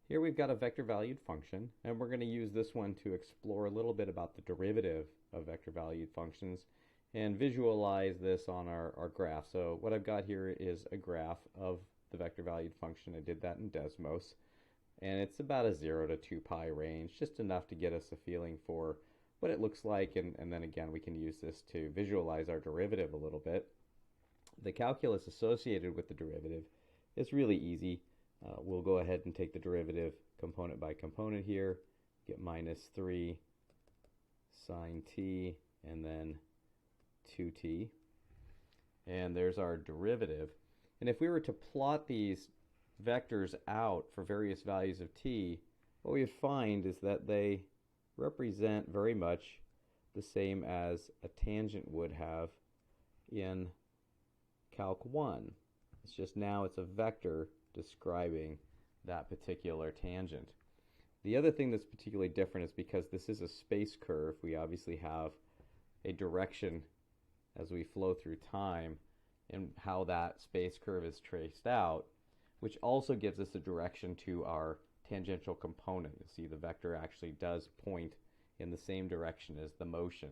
Here we've got a vector valued function, and we're going to use this one to explore a little bit about the derivative of vector valued functions and visualize this on our graph. So what I've got here is a graph of the vector valued function. I did that in Desmos, and it's about a 0 to 2 pi range, just enough to get us a feeling for what it looks like, and then again we can use this to visualize our derivative a little bit. The calculus associated with the derivative is really easy. We'll go ahead and take the derivative component by component here, get minus 3 sine t, and then 2t. And there's our derivative. And if we were to plot these vectors out for various values of t, what we would find is that they represent very much the same as a tangent would have in Calc 1. It's just now it's a vector describing that particular tangent. The other thing that's particularly different is because this is a space curve, we obviously have a direction as we flow through time and how that space curve is traced out, which also gives us a direction to our tangential component. You'll see the vector actually does point in the same direction as the motion.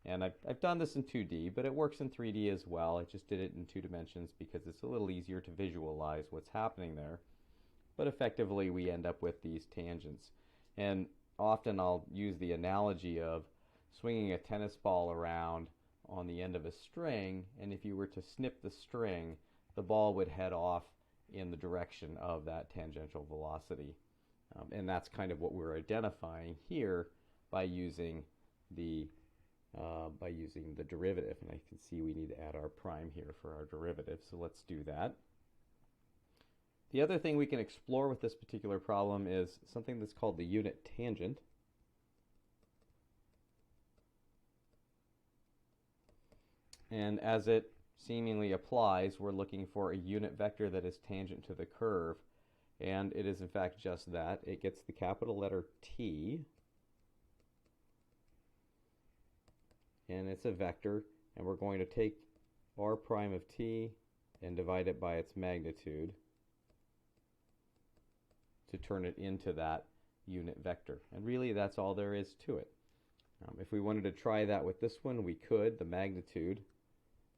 And I've done this in 2D, but it works in 3D as well. I just did it in 2 dimensions because it's a little easier to visualize what's happening there. But effectively, we end up with these tangents. And often I'll use the analogy of swinging a tennis ball around on the end of a string, and if you were to snip the string, the ball would head off in the direction of that tangential velocity. And that's kind of what we're identifying here by using the derivative. And I can see we need to add our prime here for our derivative, so let's do that. The other thing we can explore with this particular problem is something that's called the unit tangent. And as it seemingly applies, we're looking for a unit vector that is tangent to the curve, and it is in fact just that. It gets the capital letter T, and it's a vector, and we're going to take r prime of t and divide it by its magnitude to turn it into that unit vector. And really that's all there is to it. If we wanted to try that with this one, we could. The magnitude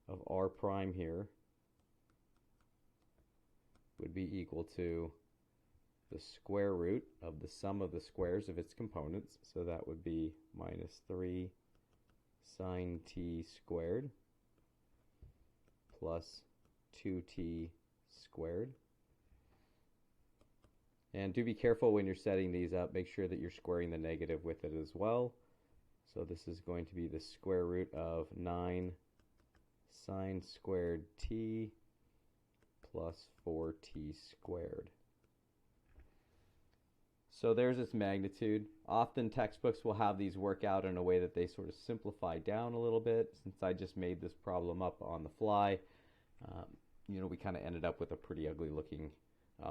of r prime here would be equal to the square root of the sum of the squares of its components, so that would be minus 3 sine t squared plus 2t squared. And do be careful when you're setting these up. Make sure that you're squaring the negative with it as well. So this is going to be the square root of 9 sine squared t plus 4t squared. So there's its magnitude. Often textbooks will have these work out in a way that they sort of simplify down a little bit. Since I just made this problem up on the fly, we kind of ended up with a pretty ugly looking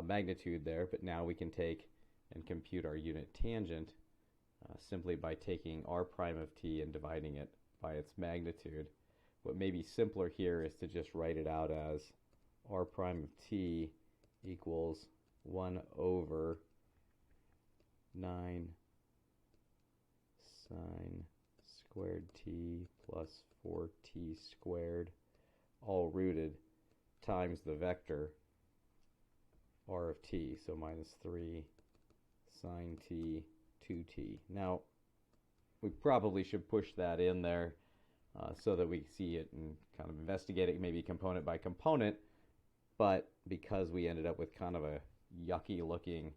magnitude there. But now we can take and compute our unit tangent simply by taking r prime of t and dividing it by its magnitude. What may be simpler here is to just write it out as r prime of t equals 1 over 9 sine squared t plus 4t squared, all rooted, times the vector r of t, so minus 3 sine t 2t. Now, we probably should push that in there so that we see it and kind of investigate it maybe component by component, but because we ended up with kind of a yucky looking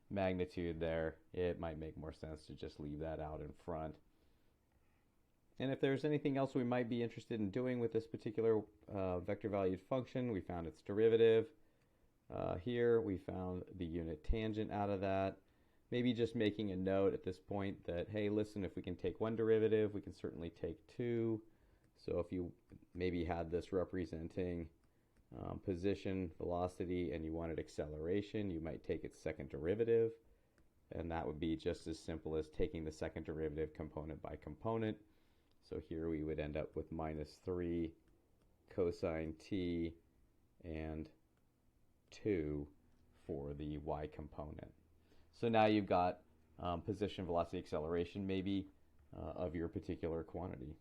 magnitude there, it might make more sense to just leave that out in front. And if there's anything else we might be interested in doing with this particular vector valued function, we found its derivative. Here we found the unit tangent out of that. Maybe just making a note at this point that, hey, listen, if we can take one derivative, we can certainly take two. So if you maybe had this representing position, velocity, and you wanted acceleration, you might take its second derivative, and that would be just as simple as taking the second derivative component by component. So here we would end up with minus 3 cosine t and 2 for the y component. So now you've got position, velocity, acceleration maybe of your particular quantity.